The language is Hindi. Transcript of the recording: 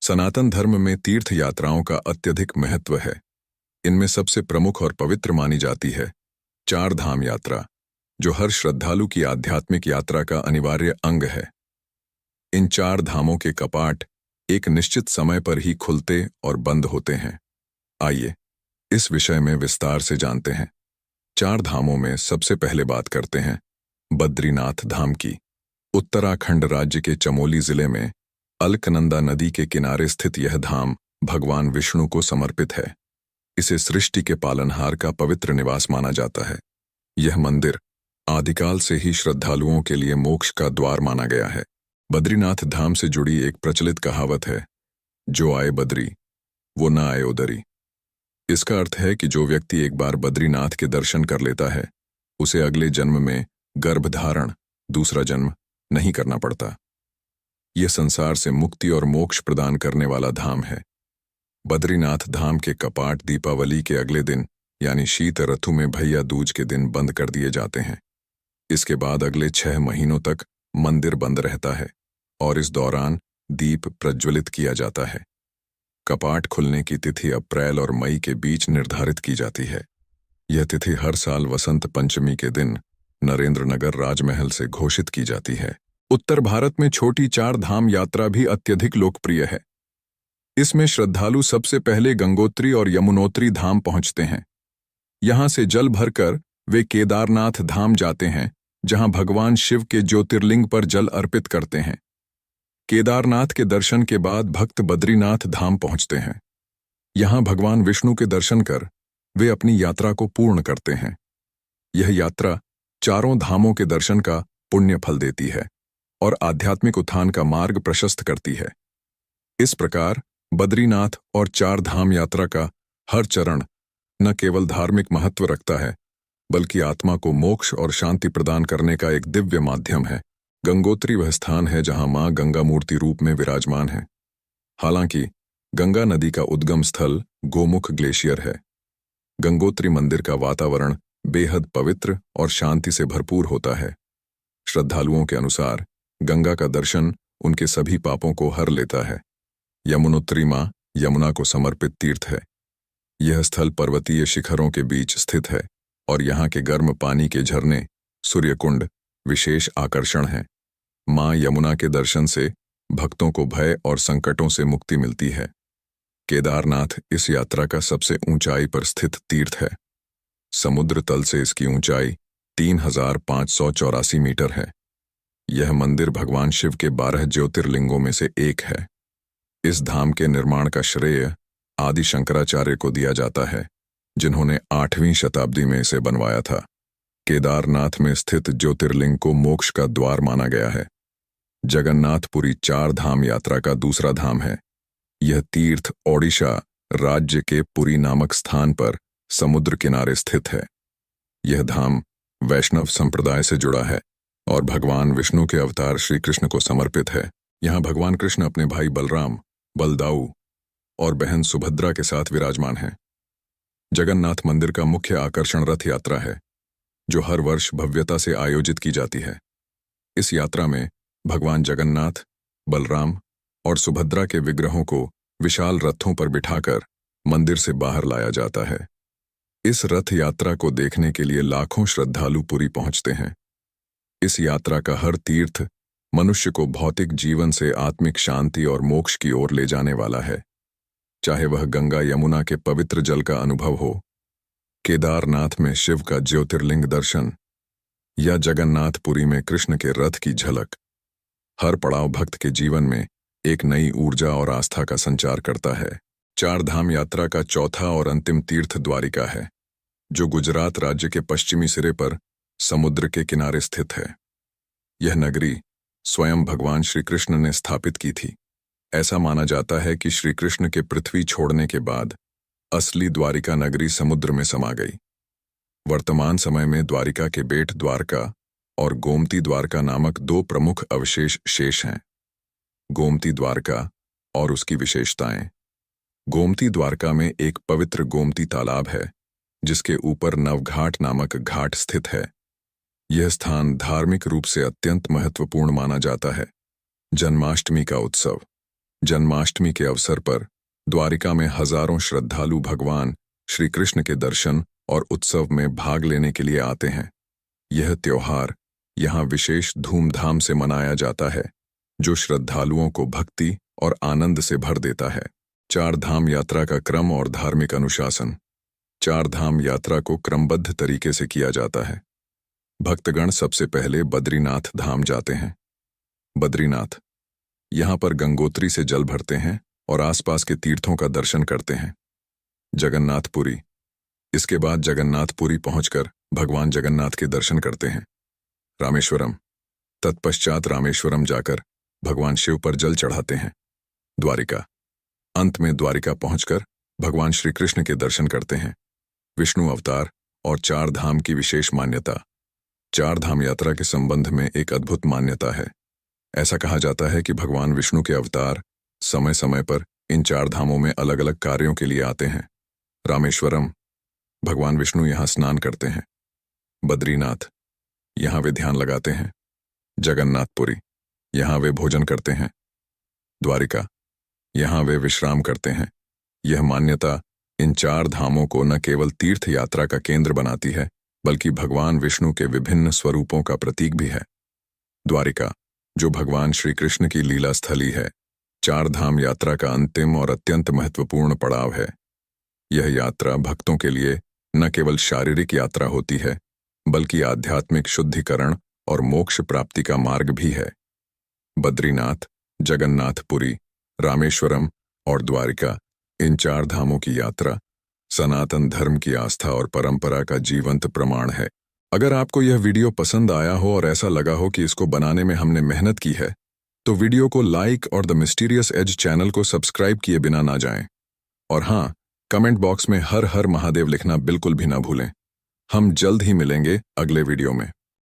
सनातन धर्म में तीर्थ यात्राओं का अत्यधिक महत्व है। इनमें सबसे प्रमुख और पवित्र मानी जाती है चार धाम यात्रा, जो हर श्रद्धालु की आध्यात्मिक यात्रा का अनिवार्य अंग है। इन चार धामों के कपाट एक निश्चित समय पर ही खुलते और बंद होते हैं। आइए इस विषय में विस्तार से जानते हैं। चार धामों में सबसे पहले बात करते हैं बद्रीनाथ धाम की। उत्तराखंड राज्य के चमोली जिले में अलकनंदा नदी के किनारे स्थित यह धाम भगवान विष्णु को समर्पित है। इसे सृष्टि के पालनहार का पवित्र निवास माना जाता है। यह मंदिर आदिकाल से ही श्रद्धालुओं के लिए मोक्ष का द्वार माना गया है। बद्रीनाथ धाम से जुड़ी एक प्रचलित कहावत है, जो आए बद्री वो न आए उदरी। इसका अर्थ है कि जो व्यक्ति एक बार बद्रीनाथ के दर्शन कर लेता है, उसे अगले जन्म में गर्भधारण दूसरा जन्म नहीं करना पड़ता। यह संसार से मुक्ति और मोक्ष प्रदान करने वाला धाम है। बद्रीनाथ धाम के कपाट दीपावली के अगले दिन यानी शीत ऋतु में भैया दूज के दिन बंद कर दिए जाते हैं। इसके बाद अगले 6 महीनों तक मंदिर बंद रहता है और इस दौरान दीप प्रज्वलित किया जाता है। कपाट खुलने की तिथि अप्रैल और मई के बीच निर्धारित की जाती है। यह तिथि हर साल वसंत पंचमी के दिन नरेंद्रनगर राजमहल से घोषित की जाती है। उत्तर भारत में छोटी चार धाम यात्रा भी अत्यधिक लोकप्रिय है। इसमें श्रद्धालु सबसे पहले गंगोत्री और यमुनोत्री धाम पहुंचते हैं। यहां से जल भरकर वे केदारनाथ धाम जाते हैं, जहां भगवान शिव के ज्योतिर्लिंग पर जल अर्पित करते हैं। केदारनाथ के दर्शन के बाद भक्त बद्रीनाथ धाम पहुंचते हैं। यहां भगवान विष्णु के दर्शन कर वे अपनी यात्रा को पूर्ण करते हैं। यह यात्रा चारों धामों के दर्शन का पुण्य फल देती है और आध्यात्मिक उत्थान का मार्ग प्रशस्त करती है। इस प्रकार बद्रीनाथ और चार धाम यात्रा का हर चरण न केवल धार्मिक महत्व रखता है, बल्कि आत्मा को मोक्ष और शांति प्रदान करने का एक दिव्य माध्यम है। गंगोत्री वह स्थान है जहां मां गंगा मूर्ति रूप में विराजमान है। हालांकि गंगा नदी का उद्गम स्थल गोमुख ग्लेशियर है। गंगोत्री मंदिर का वातावरण बेहद पवित्र और शांति से भरपूर होता है। श्रद्धालुओं के अनुसार गंगा का दर्शन उनके सभी पापों को हर लेता है। यमुनोत्री मां यमुना को समर्पित तीर्थ है। यह स्थल पर्वतीय शिखरों के बीच स्थित है और यहाँ के गर्म पानी के झरने सूर्यकुंड विशेष आकर्षण हैं। मां यमुना के दर्शन से भक्तों को भय और संकटों से मुक्ति मिलती है। केदारनाथ इस यात्रा का सबसे ऊंचाई पर स्थित तीर्थ है। समुद्र तल से इसकी ऊंचाई 3584 मीटर है। यह मंदिर भगवान शिव के 12 ज्योतिर्लिंगों में से एक है। इस धाम के निर्माण का श्रेय आदि शंकराचार्य को दिया जाता है, जिन्होंने 8वीं शताब्दी में इसे बनवाया था। केदारनाथ में स्थित ज्योतिर्लिंग को मोक्ष का द्वार माना गया है। जगन्नाथपुरी चार धाम यात्रा का दूसरा धाम है। यह तीर्थ ओडिशा राज्य के पुरी नामक स्थान पर समुद्र किनारे स्थित है। यह धाम वैष्णव संप्रदाय से जुड़ा है और भगवान विष्णु के अवतार श्री कृष्ण को समर्पित है। यहाँ भगवान कृष्ण अपने भाई बलराम, बलदाऊ और बहन सुभद्रा के साथ विराजमान हैं। जगन्नाथ मंदिर का मुख्य आकर्षण रथ यात्रा है, जो हर वर्ष भव्यता से आयोजित की जाती है। इस यात्रा में भगवान जगन्नाथ, बलराम और सुभद्रा के विग्रहों को विशाल रथों पर बिठाकर मंदिर से बाहर लाया जाता है। इस रथ यात्रा को देखने के लिए लाखों श्रद्धालु पुरी पहुंचते हैं। इस यात्रा का हर तीर्थ मनुष्य को भौतिक जीवन से आत्मिक शांति और मोक्ष की ओर ले जाने वाला है। चाहे वह गंगा यमुना के पवित्र जल का अनुभव हो, केदारनाथ में शिव का ज्योतिर्लिंग दर्शन या जगन्नाथपुरी में कृष्ण के रथ की झलक, हर पड़ाव भक्त के जीवन में एक नई ऊर्जा और आस्था का संचार करता है। चार धाम यात्रा का चौथा और अंतिम तीर्थ द्वारिका है, जो गुजरात राज्य के पश्चिमी सिरे पर समुद्र के किनारे स्थित है। यह नगरी स्वयं भगवान श्री कृष्ण ने स्थापित की थी। ऐसा माना जाता है कि श्री कृष्ण के पृथ्वी छोड़ने के बाद असली द्वारिका नगरी समुद्र में समा गई। वर्तमान समय में द्वारिका के बेट द्वारका और गोमती द्वारका नामक 2 प्रमुख अवशेष शेष हैं। गोमती द्वारका और उसकी विशेषताएं। गोमती द्वारका में एक पवित्र गोमती तालाब है, जिसके ऊपर नवघाट नामक घाट स्थित है। यह स्थान धार्मिक रूप से अत्यंत महत्वपूर्ण माना जाता है। जन्माष्टमी का उत्सव जन्माष्टमी के अवसर पर द्वारिका में हजारों श्रद्धालु भगवान श्री कृष्ण के दर्शन और उत्सव में भाग लेने के लिए आते हैं। यह त्योहार यहाँ विशेष धूमधाम से मनाया जाता है, जो श्रद्धालुओं को भक्ति और आनंद से भर देता है। चार धाम यात्रा का क्रम और धार्मिक अनुशासन। चार धाम यात्रा को क्रमबद्ध तरीके से किया जाता है। भक्तगण सबसे पहले बद्रीनाथ धाम जाते हैं। बद्रीनाथ, यहाँ पर गंगोत्री से जल भरते हैं और आसपास के तीर्थों का दर्शन करते हैं। जगन्नाथपुरी, इसके बाद जगन्नाथपुरी पहुंचकर भगवान जगन्नाथ के दर्शन करते हैं। रामेश्वरम, तत्पश्चात रामेश्वरम जाकर भगवान शिव पर जल चढ़ाते हैं। द्वारिका, अंत में द्वारिका पहुंचकर भगवान श्री कृष्ण के दर्शन करते हैं। विष्णु अवतार और चार धाम की विशेष मान्यता। चार धाम यात्रा के संबंध में एक अद्भुत मान्यता है। ऐसा कहा जाता है कि भगवान विष्णु के अवतार समय समय पर इन चार धामों में अलग अलग कार्यों के लिए आते हैं। रामेश्वरम, भगवान विष्णु यहाँ स्नान करते हैं। बद्रीनाथ, यहाँ वे ध्यान लगाते हैं। जगन्नाथपुरी, यहाँ वे भोजन करते हैं। द्वारिका, यहाँ वे विश्राम करते हैं। यह मान्यता इन चार धामों को न केवल तीर्थ यात्रा का केंद्र बनाती है, बल्कि भगवान विष्णु के विभिन्न स्वरूपों का प्रतीक भी है। द्वारिका, जो भगवान श्री कृष्ण की लीला स्थली है, चार धाम यात्रा का अंतिम और अत्यंत महत्वपूर्ण पड़ाव है। यह यात्रा भक्तों के लिए न केवल शारीरिक यात्रा होती है, बल्कि आध्यात्मिक शुद्धिकरण और मोक्ष प्राप्ति का मार्ग भी है। बद्रीनाथ, जगन्नाथपुरी, रामेश्वरम और द्वारिका, इन चार धामों की यात्रा सनातन धर्म की आस्था और परंपरा का जीवंत प्रमाण है। अगर आपको यह वीडियो पसंद आया हो और ऐसा लगा हो कि इसको बनाने में हमने मेहनत की है, तो वीडियो को लाइक और द मिस्टीरियस एज चैनल को सब्सक्राइब किए बिना ना जाएं। और हाँ, कमेंट बॉक्स में हर हर महादेव लिखना बिल्कुल भी ना भूलें। हम जल्द ही मिलेंगे अगले वीडियो में।